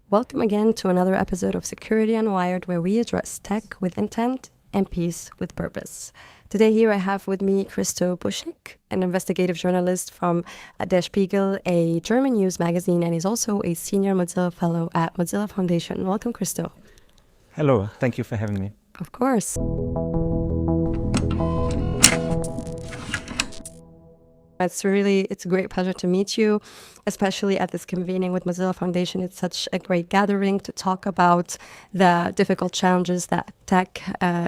Welcome again to another episode of Security Unwired, where we address tech with intent and peace with purpose. Today here I have with me Christo Buschek, an investigative journalist from Der Spiegel, a German news magazine, and he's also a senior Mozilla fellow at Mozilla Foundation. Welcome, Christo. Hello, thank you for having me. Of course. It's a great pleasure to meet you, especially at this convening with Mozilla Foundation. It's such a great gathering to talk about the difficult challenges that tech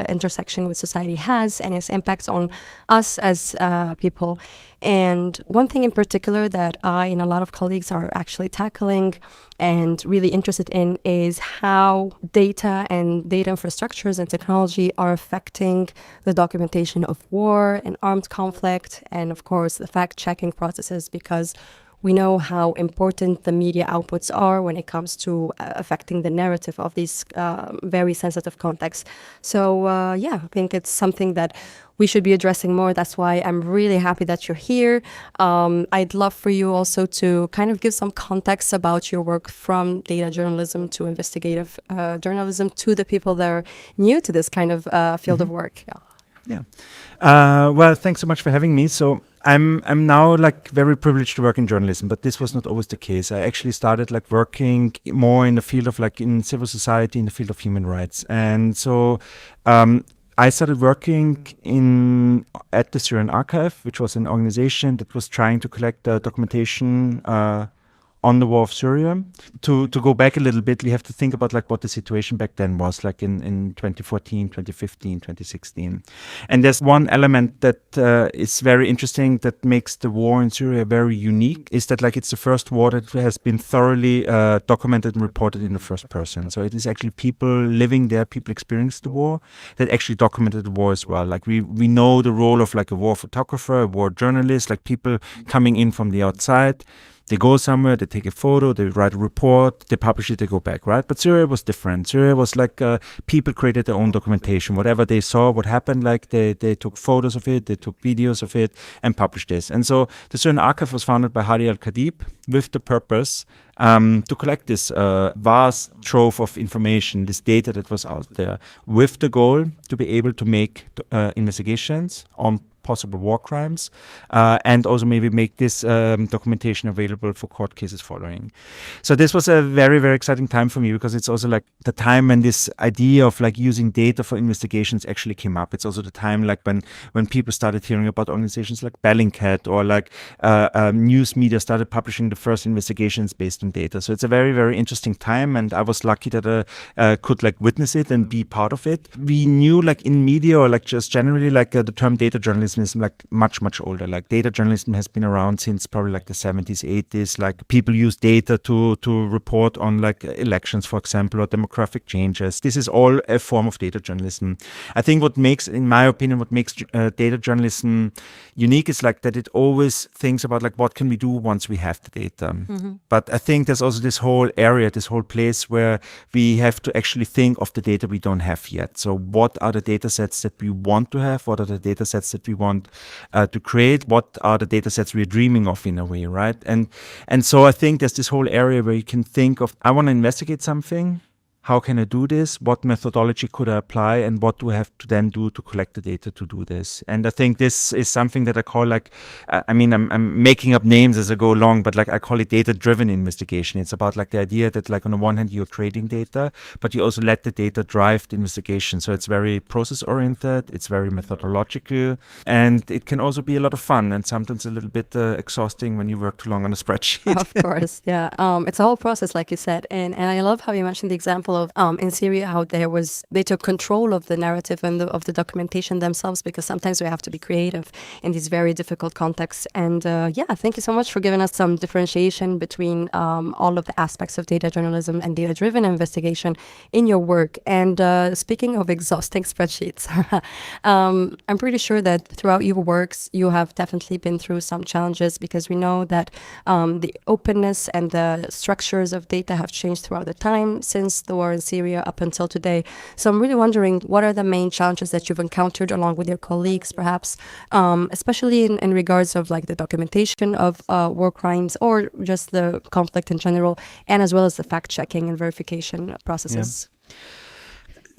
intersection with society has and its impacts on us as people. And one thing in particular that I and a lot of colleagues are actually tackling and really interested in is how data and data infrastructures and technology are affecting the documentation of war and armed conflict, and of course the fact-checking processes, because we know how important the media outputs are when it comes to affecting the narrative of these very sensitive contexts. So I think it's something that we should be addressing more. That's why I'm really happy that you're here. I'd love for you also to kind of give some context about your work from data journalism to investigative journalism to the people that are new to this kind of field of work. Well, thanks so much for having me. So I'm now very privileged to work in journalism, but this was not always the case. I actually started working more in the field of in civil society, in the field of human rights. And so I started working at the Syrian Archive, which was an organization that was trying to collect documentation on the war of Syria. To go back a little bit, we have to think about what the situation back then was in 2014, 2015, 2016. And there's one element that is very interesting that makes the war in Syria very unique, is that it's the first war that has been thoroughly documented and reported in the first person. So it is actually people living there, people experiencing the war, that actually documented the war as well. We know the role of a war photographer, a war journalist, people coming in from the outside. They go somewhere, they take a photo, they write a report, they publish it, they go back, right? But Syria was different. Syria was people created their own documentation. Whatever they saw, what happened, they took photos of it, they took videos of it and published this. And so the Syrian Archive was founded by Hadi al-Khatib with the purpose to collect this vast trove of information, this data that was out there, with the goal to be able to make investigations on possible war crimes, and also maybe make this documentation available for court cases following. So this was a very, very exciting time for me, because it's also the time when this idea of using data for investigations actually came up. It's also the time when people started hearing about organizations like Bellingcat, or news media started publishing the first investigations based on data. So it's a very, very interesting time, and I was lucky that I could witness it and be part of it. We knew in media, or just generally the term data journalism is much, much older. Data journalism has been around since probably the 70s, 80s. People use data to report on elections, for example, or demographic changes. This is all a form of data journalism. I think in my opinion, what makes data journalism unique is that it always thinks about what can we do once we have the data. Mm-hmm. But I think there's also this whole area, this whole place where we have to actually think of the data we don't have yet. So what are the data sets that we want to have? What are the data sets that we want to create? What are the data sets we're dreaming of in a way, right? And so I think there's this whole area where you can think of, I want to investigate something. How can I do this? What methodology could I apply? And what do I have to then do to collect the data to do this? And I think this is something that I call I'm making up names as I go along, but I call it data-driven investigation. It's about the idea that on the one hand, you're creating data, but you also let the data drive the investigation. So it's very process-oriented, it's very methodological, and it can also be a lot of fun and sometimes a little bit exhausting when you work too long on a spreadsheet. Of course, yeah. It's a whole process, like you said. And I love how you mentioned the example of in Syria, how they took control of the narrative and of the documentation themselves, because sometimes we have to be creative in these very difficult contexts. And thank you so much for giving us some differentiation between all of the aspects of data journalism and data-driven investigation in your work. And speaking of exhausting spreadsheets, I'm pretty sure that throughout your works, you have definitely been through some challenges, because we know that the openness and the structures of data have changed throughout the time since the war in Syria up until today. So I'm really wondering, what are the main challenges that you've encountered along with your colleagues, perhaps, especially in regards of like the documentation of war crimes or just the conflict in general, and as well as the fact-checking and verification processes?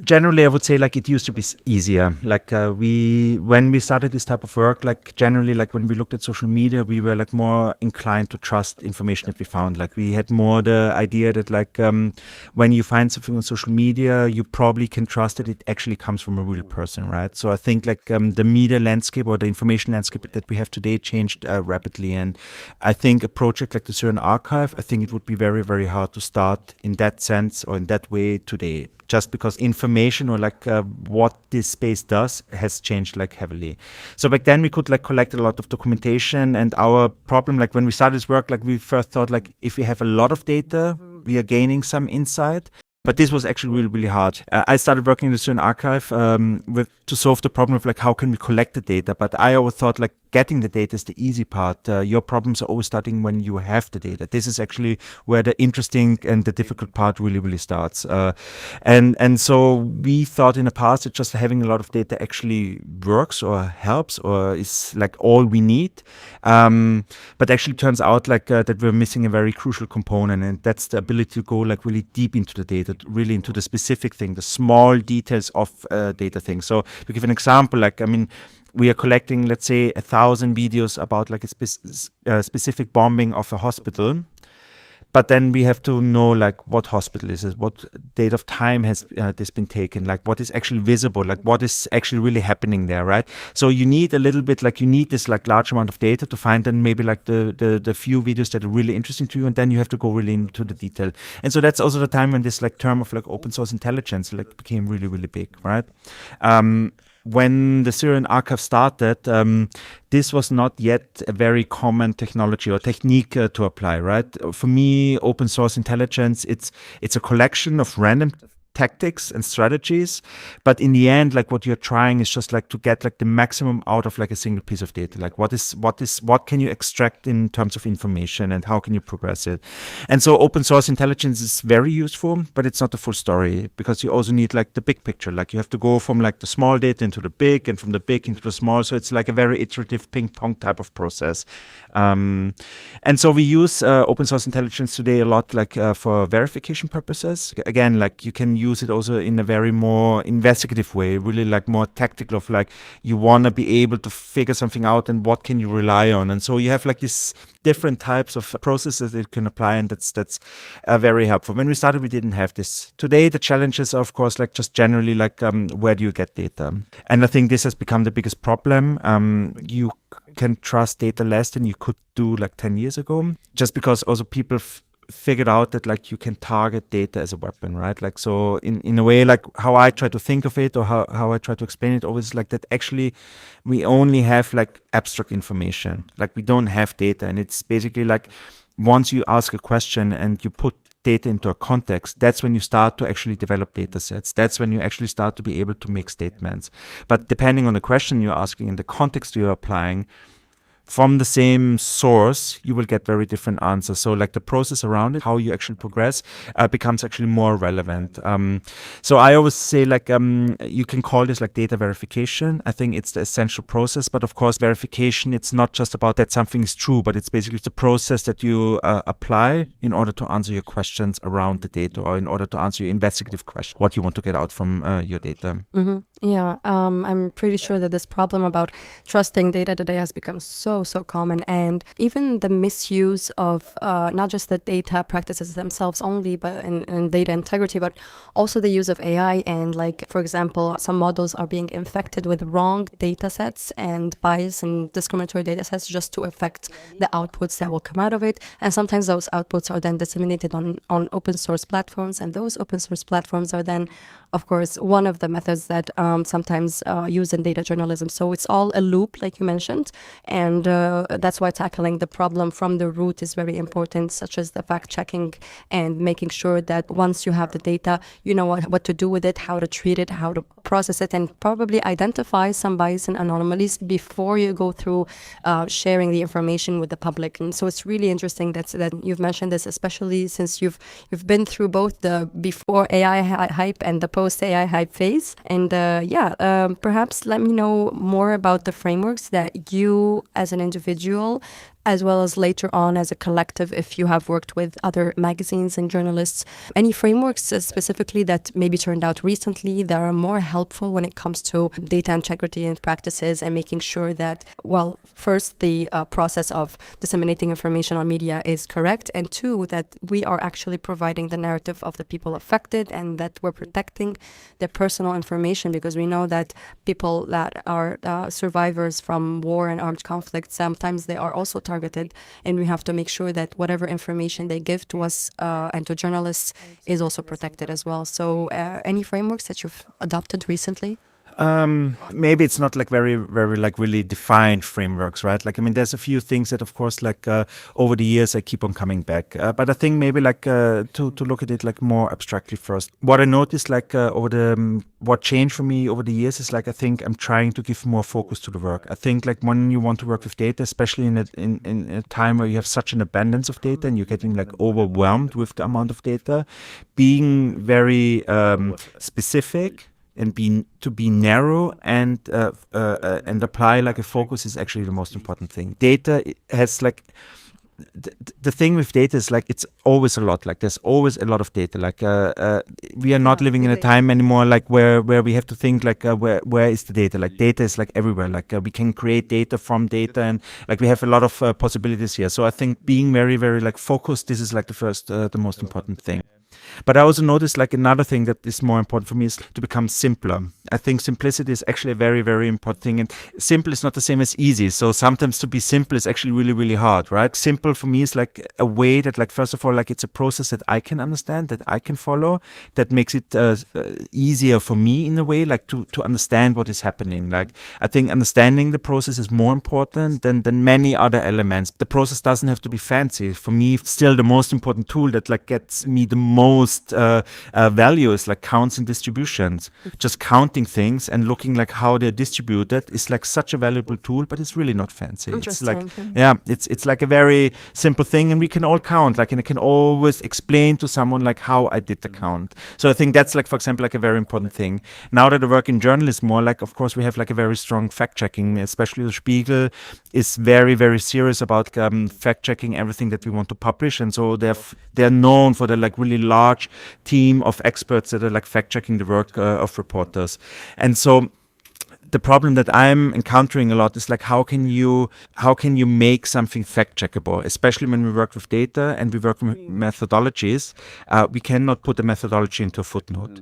Generally, I would say like it used to be easier. Like when we started this type of work, like generally, like when we looked at social media, we were like more inclined to trust information that we found. Like we had more the idea that like when you find something on social media, you probably can trust that it actually comes from a real person, right? So I think like the media landscape or the information landscape that we have today changed rapidly. And I think a project like the Syrian Archive, I think it would be very, very hard to start in that sense or in that way today, just because information or like what this space does has changed like heavily. So back then we could like collect a lot of documentation, and our problem, like when we started this work, like we first thought like if we have a lot of data, we are gaining some insight. But this was actually really, really hard. I started working in the Syrian Archive to solve the problem of like how can we collect the data. But I always thought like getting the data is the easy part. Your problems are always starting when you have the data. This is actually where the interesting and the difficult part really, really starts. And so we thought in the past that just having a lot of data actually works or helps or is like all we need. But actually turns out like that we're missing a very crucial component, and that's the ability to go like really deep into the data, really into the specific thing, the small details of data things. So to give an example, like, I mean, we are collecting, let's say, 1,000 videos about like a specific bombing of a hospital. But then we have to know like what hospital is it, what date of time has this been taken, like what is actually visible, like what is actually really happening there, right? So you need a little bit, like you need this like large amount of data to find then maybe like the few videos that are really interesting to you, and then you have to go really into the detail. And so that's also the time when this like term of like open source intelligence like became really, really big, right? When the Syrian Archive started, this was not yet a very common technology or technique to apply, right? For me, open source intelligence, it's a collection of random tactics and strategies, but in the end, like what you're trying is just like to get like the maximum out of like a single piece of data. Like what can you extract in terms of information, and how can you progress it? And so open source intelligence is very useful, but it's not the full story, because you also need like the big picture. Like you have to go from like the small data into the big, and from the big into the small. So it's like a very iterative ping pong type of process. And so we use open source intelligence today a lot, like for verification purposes. Again, like you can use it also in a very more investigative way, really like more tactical, of like you want to be able to figure something out and what can you rely on. And so you have like these different types of processes that you can apply, and that's very helpful. When we started, we didn't have this. Today, the challenges are, of course, like just generally like where do you get data? And I think this has become the biggest problem. You can trust data less than you could do like 10 years ago, just because also people figured out that like you can target data as a weapon, right? Like, so in a way, like how I try to think of it, or how I try to explain it always, like that actually we only have like abstract information, like we don't have data. And it's basically like once you ask a question and you put data into a context, that's when you start to actually develop data sets. That's when you actually start to be able to make statements. But depending on the question you're asking and the context you're applying, from the same source, you will get very different answers. So like the process around it, how you actually progress, becomes actually more relevant. So I always say like you can call this like data verification. I think it's the essential process. But of course, verification, it's not just about that something is true, but it's basically the process that you apply in order to answer your questions around the data, or in order to answer your investigative question, what you want to get out from your data. Mm-hmm. Yeah, I'm pretty sure that this problem about trusting data today has become so common, and even the misuse of not just the data practices themselves only, but in data integrity, but also the use of AI. And like, for example, some models are being infected with wrong data sets and bias and discriminatory data sets just to affect the outputs that will come out of it. And sometimes those outputs are then disseminated on open source platforms, and those open source platforms are then, of course, one of the methods that sometimes used in data journalism. So it's all a loop, like you mentioned, and that's why tackling the problem from the root is very important, such as the fact checking and making sure that once you have the data, you know what to do with it, how to treat it, how to process it, and probably identify some bias and anomalies before you go through sharing the information with the public. And so it's really interesting that you've mentioned this, especially since you've been through both the before AI hype and the post AI hype phase. And perhaps let me know more about the frameworks that you as an individual, as well as later on as a collective, if you have worked with other magazines and journalists, any frameworks specifically that maybe turned out recently that are more helpful when it comes to data integrity and practices and making sure that, well, first, the process of disseminating information on media is correct, and two, that we are actually providing the narrative of the people affected and that we're protecting their personal information, because we know that people that are survivors from war and armed conflict, sometimes they are also targeted, and we have to make sure that whatever information they give to us and to journalists is also protected as well. So any frameworks that you've adopted recently? Maybe it's not like very, very like really defined frameworks, right? Like, I mean, there's a few things that, of course, like over the years, I keep on coming back. But I think maybe like to look at it like more abstractly first. What I noticed like what changed for me over the years is like, I think I'm trying to give more focus to the work. I think like when you want to work with data, especially in a time where you have such an abundance of data and you're getting like overwhelmed with the amount of data, being very specific and to be narrow and apply like a focus is actually the most important thing. Data has like the thing with data is like it's always a lot. Like there's always a lot of data. Like we are not living in a time anymore like where we have to think like where is the data? Like data is like everywhere. Like we can create data from data, and like we have a lot of possibilities here. So I think being very, very like focused, this is like the most important thing. But I also noticed like another thing that is more important for me is to become simpler. I think simplicity is actually a very, very important thing. And simple is not the same as easy. So sometimes to be simple is actually really, really hard, right? Simple for me is like a way that like, first of all, like it's a process that I can understand, that I can follow, that makes it easier for me in a way, like to understand what is happening. Like I think understanding the process is more important than many other elements. The process doesn't have to be fancy. For me, still the most important tool that like gets me the most value is like counts and distributions. Just counting things and looking like how they're distributed is like such a valuable tool, but it's really not fancy. It's like, it's like a very simple thing, and we can all count, like, and I can always explain to someone like how I did the count. So I think that's like, for example, like a very important thing. Now that I work in journalism more, like, of course, we have like a very strong fact checking, especially the Spiegel is very, very serious about fact checking everything that we want to publish. And so they're known for the like really large team of experts that are like fact-checking the work of reporters. And so the problem that I'm encountering a lot is like how can you make something fact-checkable, especially when we work with data and we work with methodologies. We cannot put a methodology into a footnote.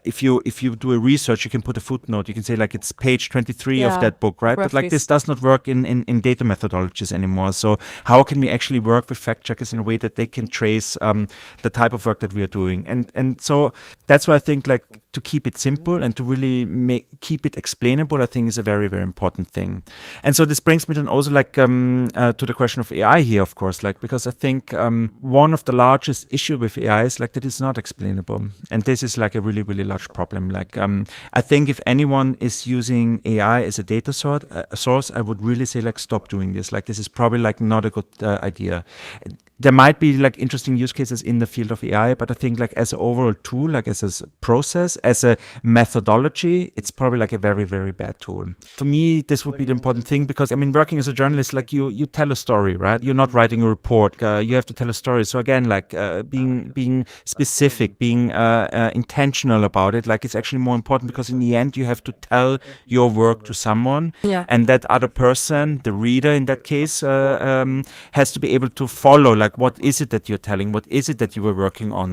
If you do a research, you can put a footnote. You can say like it's page 23 of that book, right? But like this does not work in data methodologies anymore. So how can we actually work with fact checkers in a way that they can trace the type of work that we are doing? And so that's why I think like to keep it simple and to really keep it explainable, I think is a very, very important thing. And so this brings me then also like to the question of AI here, of course, like because I think one of the largest issue with AI is like that it's not explainable, and this is like a really, really large problem. Like I think if anyone is using AI as a data source, I would really say like stop doing this. Like this is probably like not a good idea. There might be like interesting use cases in the field of AI, but I think like as an overall tool, like as a process, as a methodology, it's probably like a very, very bad tool. For me, this would be the important thing because I mean, working as a journalist, like you tell a story, right? You're not writing a report. You have to tell a story. So again, like being specific, being intentional about it, like it's actually more important because in the end, you have to tell your work to someone, and that other person, the reader in that case, has to be able to follow like like what is it that you're telling, what is it that you were working on,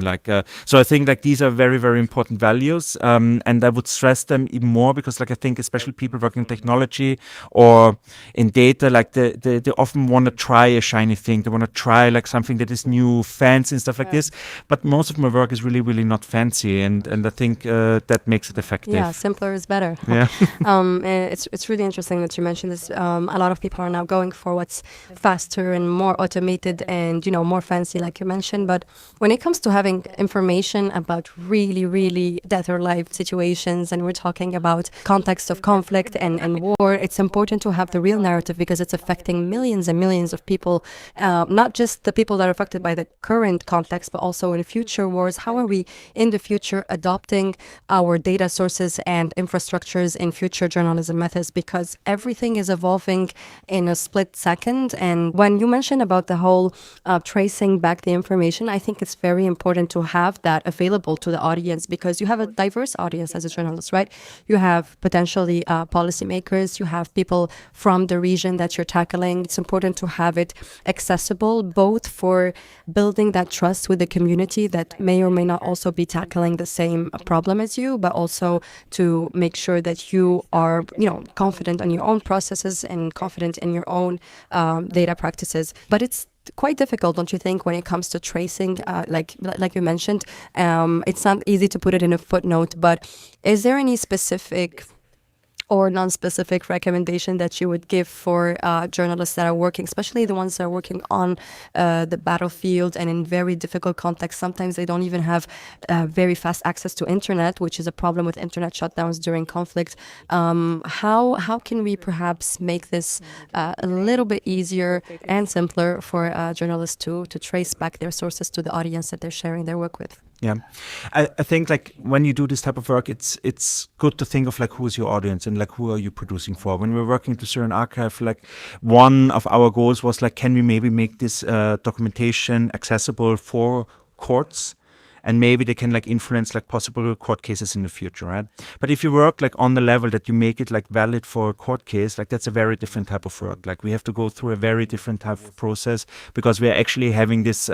so I think like these are very, very important values, and I would stress them even more because like I think especially people working in technology or in data, like they often want to try a shiny thing, they want to try like something that is new, fancy and stuff like this, but most of my work is really, really not fancy, and I think that makes it effective. Yeah, simpler is better. Yeah. It's really interesting that you mentioned this. A lot of people are now going for what's faster and more automated and, more fancy, like you mentioned. But when it comes to having information about really, really death or life situations, and we're talking about context of conflict and war, it's important to have the real narrative because it's affecting millions and millions of people, not just the people that are affected by the current context, but also in future wars. How are we in the future adopting our data sources and infrastructures in future journalism methods, because everything is evolving in a split second. And when you mentioned about the whole tracing back the information, I think it's very important to have that available to the audience because you have a diverse audience as a journalist, right? You have potentially policymakers, you have people from the region that you're tackling. It's important to have it accessible, both for building that trust with the community that may or may not also be tackling the same problem as you, but also to make sure that you are, confident on your own processes and confident in your own data practices. But it's quite difficult, don't you think, when it comes to tracing, like you mentioned. It's not easy to put it in a footnote, but is there any specific or non-specific recommendation that you would give for journalists that are working, especially the ones that are working on the battlefield and in very difficult contexts? Sometimes they don't even have very fast access to internet, which is a problem with internet shutdowns during conflict. How can we perhaps make this a little bit easier and simpler for journalists to trace back their sources to the audience that they're sharing their work with? Yeah, I think like when you do this type of work, it's good to think of like who's your audience and like who are you producing for. When we were working to Syrian Archive, like one of our goals was like, can we maybe make this documentation accessible for courts? And maybe they can like influence like possible court cases in the future, right? But if you work like on the level that you make it like valid for a court case, like that's a very different type of work. Like we have to go through a very different type of process because we are actually having this,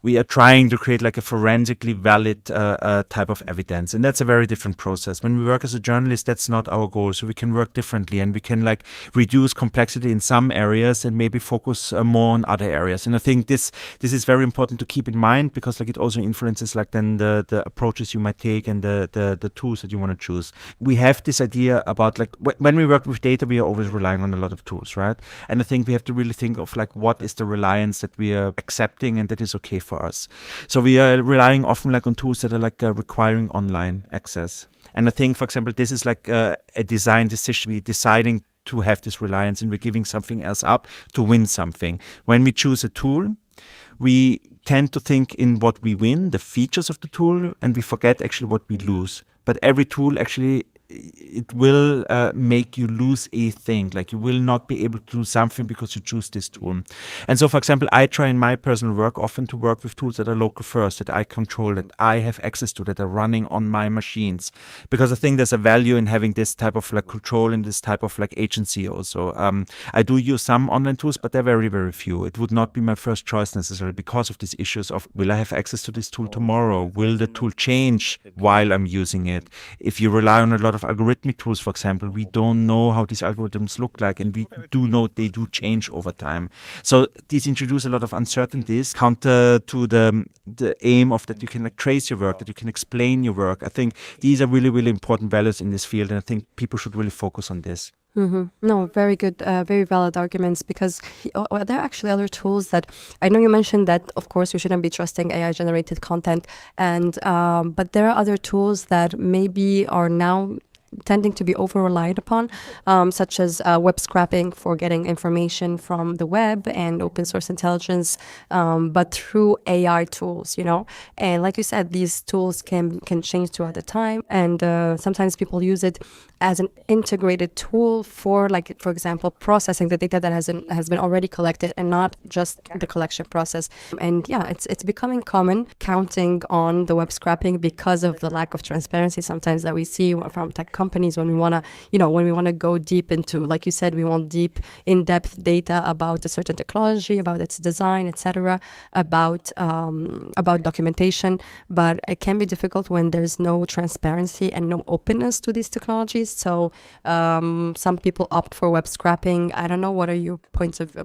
we are trying to create like a forensically valid type of evidence. And that's a very different process. When we work as a journalist, that's not our goal. So we can work differently and we can like reduce complexity in some areas and maybe focus more on other areas. And I think this is very important to keep in mind because like it also influences like then the approaches you might take and the tools that you want to choose. We have this idea about like when we work with data, we are always relying on a lot of tools, right? And I think we have to really think of like what is the reliance that we are accepting and that is okay for us. So we are relying often like on tools that are like requiring online access. And I think, for example, this is like a design decision. We're deciding to have this reliance and we're giving something else up to win something. When we choose a tool, we tend to think in what we win, the features of the tool, and we forget actually what we lose. But every tool actually, it will make you lose a thing. Like you will not be able to do something because you choose this tool. And so, for example, I try in my personal work often to work with tools that are local first, that I control, that I have access to, that are running on my machines. Because I think there's a value in having this type of like control and this type of like agency also. I do use some online tools, but they're very, very few. It would not be my first choice necessarily because of these issues of, will I have access to this tool tomorrow? Will the tool change while I'm using it? If you rely on a lot of algorithmic tools, for example, we don't know how these algorithms look like, and we do know they do change over time. So these introduce a lot of uncertainties, counter to the aim of that you can like trace your work, that you can explain your work. I think these are really, really important values in this field, and I think people should really focus on this. Mm-hmm. No, very good, very valid arguments, because there are actually other tools that I know you mentioned that, of course, you shouldn't be trusting AI-generated content, and but there are other tools that maybe are now tending to be over-relied upon, such as web scraping for getting information from the web and open source intelligence, but through AI tools, And like you said, these tools can change throughout the time, and sometimes people use it as an integrated tool for, like, for example, processing the data that has been already collected and not just the collection process. And yeah, it's becoming common, counting on the web scraping because of the lack of transparency sometimes that we see from tech companies when we want to go deep into, like you said, we want deep, in-depth data about a certain technology, about its design, etc., about documentation. But it can be difficult when there's no transparency and no openness to these technologies. So some people opt for web scraping. I don't know,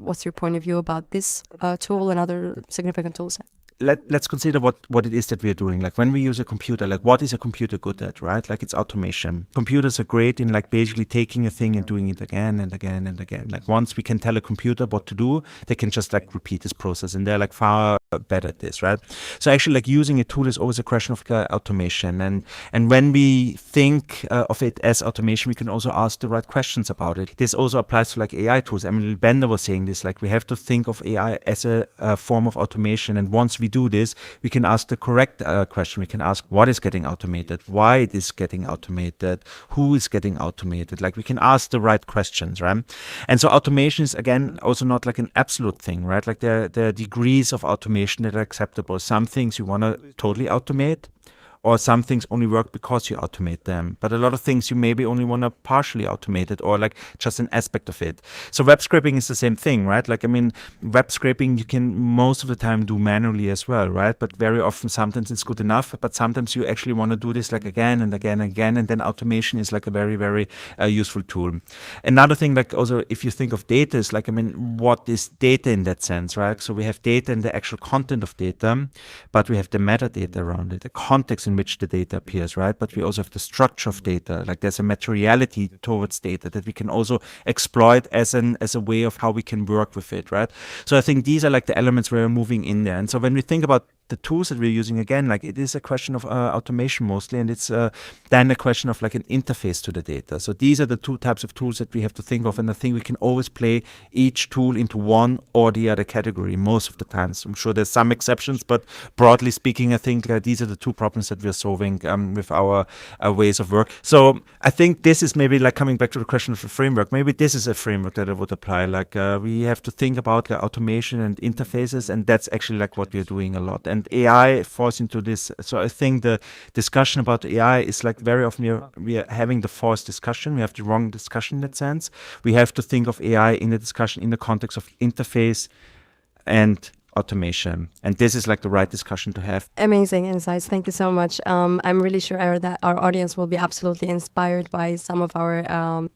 what's your point of view about this tool and other significant tools? Let's consider what it is that we are doing. Like when we use a computer, like what is a computer good at, right? Like it's automation. Computers are great in like basically taking a thing and doing it again and again and again. Like once we can tell a computer what to do, they can just like repeat this process, and they're like far better at this, right? So actually like using a tool is always a question of automation. And when we think of it as automation, we can also ask the right questions about it. This also applies to like AI tools. I mean, Bender was saying this, like we have to think of AI as a form of automation. And once we do this, we can ask the correct question. We can ask what is getting automated, why it is getting automated, who is getting automated. Like we can ask the right questions, right? And so automation is again also not like an absolute thing, right? Like there are degrees of automation that are acceptable. Some things you want to totally automate, or some things only work because you automate them. But a lot of things you maybe only want to partially automate it, or like just an aspect of it. So web scraping is the same thing, right? Like, I mean, web scraping you can most of the time do manually as well, right? But very often, sometimes it's good enough, but sometimes you actually want to do this like again and again and again. And then automation is like a very, very useful tool. Another thing, like also if you think of data, is like, I mean, what is data in that sense, right? So we have data and the actual content of data, but we have the metadata around it, the context in which the data appears, right? But we also have the structure of data. Like there's a materiality towards data that we can also exploit as a way of how we can work with it, right? So I think these are like the elements where we're moving in there. And so when we think about the tools that we're using, again, like it is a question of automation mostly, and it's then a question of like an interface to the data. So these are the two types of tools that we have to think of, and I think we can always play each tool into one or the other category most of the times. I'm sure there's some exceptions, but broadly speaking, I think these are the two problems that we're solving with our ways of work. So I think this is maybe like coming back to the question of the framework. Maybe this is a framework that I would apply. Like we have to think about automation and interfaces, and that's actually like what we're doing a lot. And AI falls into this. So I think the discussion about AI is like very often we are having the false discussion. We have the wrong discussion in that sense. We have to think of AI in the discussion in the context of interface and automation, and this is like the right discussion to have. Amazing insights. Thank you so much. I'm really sure that our audience will be absolutely inspired by some of our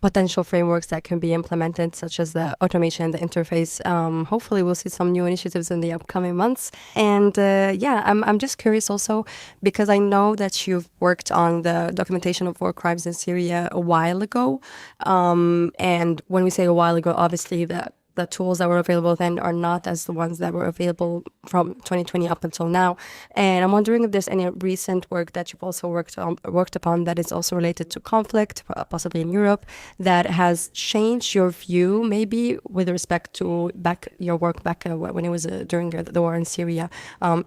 potential frameworks that can be implemented, such as the automation and the interface. Hopefully we'll see some new initiatives in the upcoming months. And I'm just curious also, because I know that you've worked on the documentation of war crimes in Syria a while ago. And when we say a while ago, obviously the tools that were available then are not as the ones that were available from 2020 up until now. And I'm wondering if there's any recent work that you've also worked upon that is also related to conflict, possibly in Europe, that has changed your view, maybe with respect to your work when it was during the war in Syria.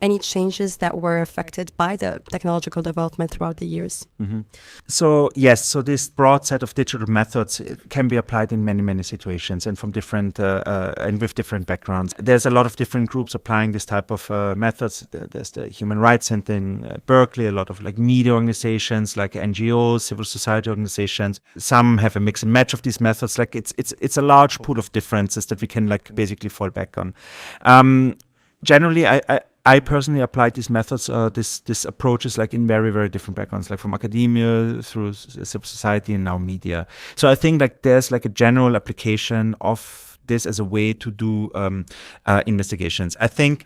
Any changes that were affected by the technological development throughout the years? Mm-hmm. So yes, so this broad set of digital methods can be applied in many, many situations and from different and with different backgrounds. There's a lot of different groups applying this type of methods. There's the Human Rights Center in Berkeley, a lot of like media organizations, like NGOs, civil society organizations. Some have a mix and match of these methods. Like it's a large pool of differences that we can like basically fall back on. Generally, I personally applied these methods, this approaches like in very, very different backgrounds, like from academia through civil society and now media. So I think like there's like a general application of this as a way to do investigations. I think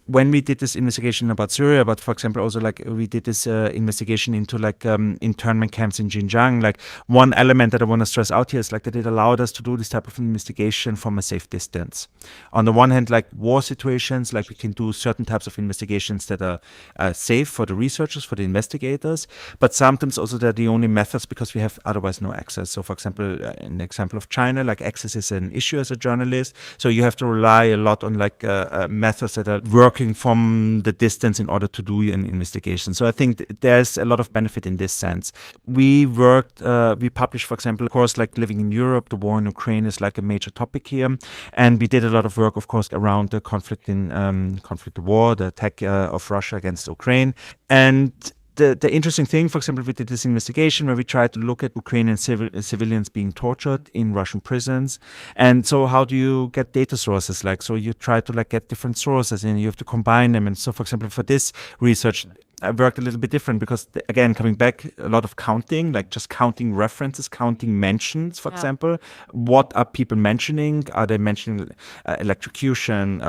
when we did this investigation about Syria, but for example, also like we did this investigation into like internment camps in Xinjiang, like one element that I want to stress out here is like that it allowed us to do this type of investigation from a safe distance. On the one hand, like war situations, like we can do certain types of investigations that are safe for the researchers, for the investigators, but sometimes also they're the only methods because we have otherwise no access. So for example, in the example of China, like access is an issue as a journalist. So you have to rely a lot on like methods that are working from the distance in order to do an investigation. So I think there's a lot of benefit in this sense. We published, for example, of course, like living in Europe, the war in Ukraine is like a major topic here. And we did a lot of work, of course, around the conflict, the war, the attack of Russia against Ukraine. And the interesting thing, for example, we did this investigation where we tried to look at Ukrainian civilians being tortured in Russian prisons. And so how do you get data sources? Like, so you try to like get different sources and you have to combine them. And so, for example, for this research, I worked a little bit different because, again, coming back, a lot of counting, like just counting references, counting mentions, for example. What are people mentioning? Are they mentioning electrocution,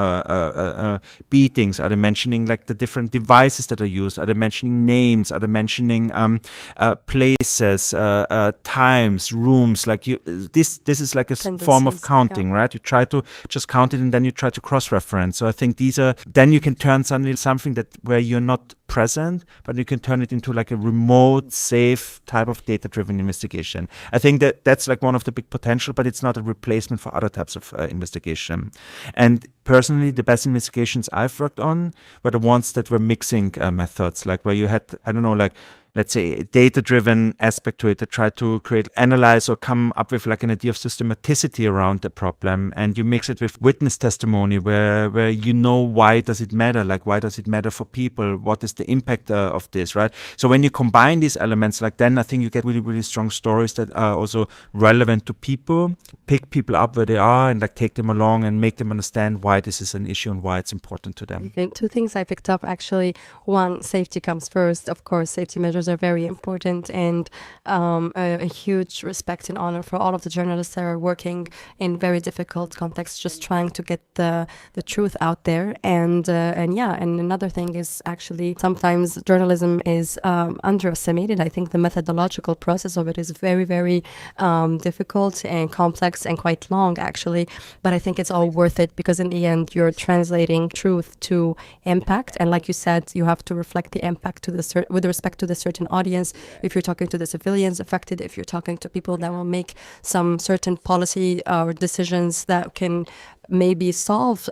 beatings? Are they mentioning like the different devices that are used? Are they mentioning names? Are they mentioning places, times, rooms? Like this is like a form of counting, right? You try to just count it and then you try to cross-reference. So I think then you can turn suddenly something that where you're not present, but you can turn it into like a remote, safe type of data-driven investigation. I think that's like one of the big potential, but it's not a replacement for other types of investigation. And personally, the best investigations I've worked on were the ones that were mixing methods, like where you had, I don't know, like let's say a data-driven aspect to it that try to analyze or come up with like an idea of systematicity around the problem, and you mix it with witness testimony where you know why does it matter, like why does it matter for people, what is the impact of this, right? So when you combine these elements, like then I think you get really, really strong stories that are also relevant to people, pick people up where they are and like take them along and make them understand why this is an issue and why it's important to them. Two things I picked up actually. One, safety comes first. Of course, safety measures are very important, and a huge respect and honor for all of the journalists that are working in very difficult contexts, just trying to get the truth out there. And another thing is actually sometimes journalism is underestimated. I think the methodological process of it is very, very difficult and complex and quite long actually, but I think it's all worth it because in the end you're translating truth to impact, and like you said, you have to reflect the impact to with respect to the certain audience. If you're talking to the civilians affected, if you're talking to people that will make some certain policy or decisions that can maybe solve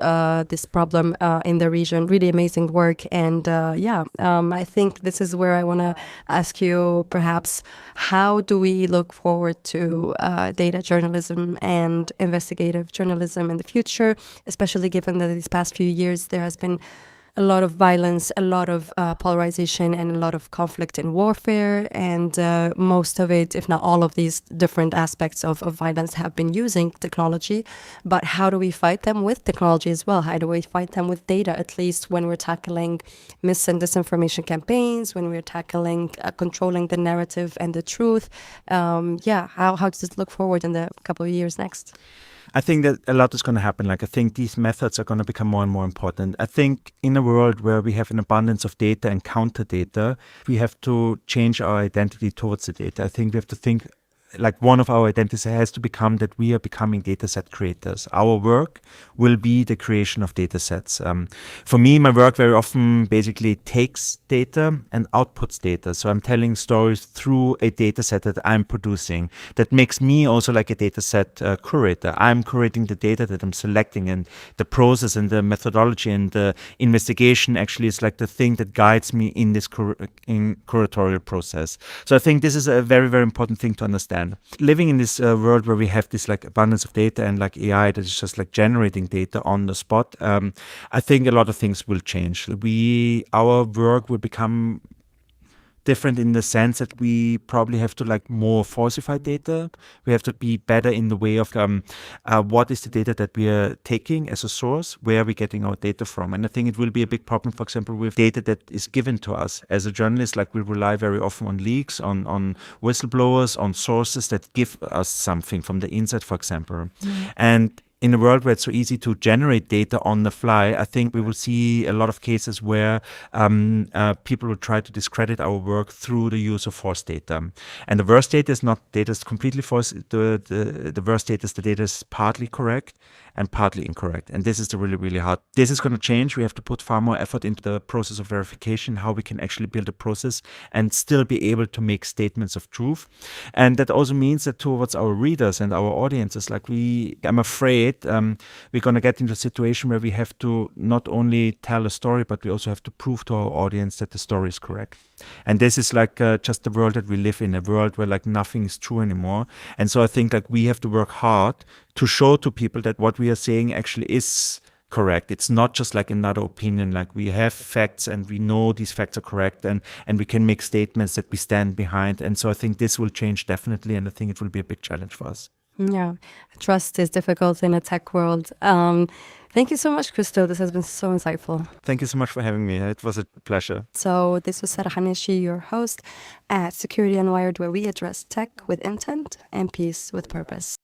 this problem in the region. Really amazing work. And I think this is where I want to ask you, perhaps, how do we look forward to data journalism and investigative journalism in the future, especially given that these past few years there has been a lot of violence, a lot of polarization, and a lot of conflict and warfare. And most of it, if not all of these different aspects of violence have been using technology. But how do we fight them with technology as well? How do we fight them with data, at least when we're tackling mis and disinformation campaigns, when we're tackling controlling the narrative and the truth? How does it look forward in the couple of years next? I think that a lot is going to happen. Like, I think these methods are going to become more and more important. I think in a world where we have an abundance of data and counter data, we have to change our identity towards the data. I think we have to think like one of our identities has to become that we are becoming dataset creators. Our work will be the creation of datasets. For me, my work very often basically takes data and outputs data. So I'm telling stories through a dataset that I'm producing. That makes me also like a dataset curator. I'm curating the data that I'm selecting, and the process and the methodology and the investigation actually is like the thing that guides me in this curatorial process. So I think this is a very, very important thing to understand. Living in this world where we have this like abundance of data and like AI that is just like generating data on the spot, I think a lot of things will change. Our work will become different in the sense that we probably have to like more falsify data. We have to be better in the way of what is the data that we are taking as a source, where are we getting our data from. And I think it will be a big problem, for example, with data that is given to us. As a journalist, like we rely very often on leaks, on whistleblowers, on sources that give us something from the inside, for example. And in a world where it's so easy to generate data on the fly, I think we will see a lot of cases where people will try to discredit our work through the use of false data. And the worst data is not data is completely false. The worst data is the data is partly correct and partly incorrect. And this is the really, really hard. This is going to change. We have to put far more effort into the process of verification, how we can actually build a process and still be able to make statements of truth. And that also means that towards our readers and our audiences, like I'm afraid we're going to get into a situation where we have to not only tell a story, but we also have to prove to our audience that the story is correct. And this is like just the world that we live in, a world where like nothing is true anymore. And so I think like we have to work hard to show to people that what we are saying actually is correct. It's not just like another opinion. Like we have facts and we know these facts are correct, and we can make statements that we stand behind. And so I think this will change definitely, and I think it will be a big challenge for us. Yeah, trust is difficult in a tech world. Thank you so much, Christo. This has been so insightful. Thank you so much for having me. It was a pleasure. So this was Sarah Haneshi, your host at Security Unwired, where we address tech with intent and peace with purpose.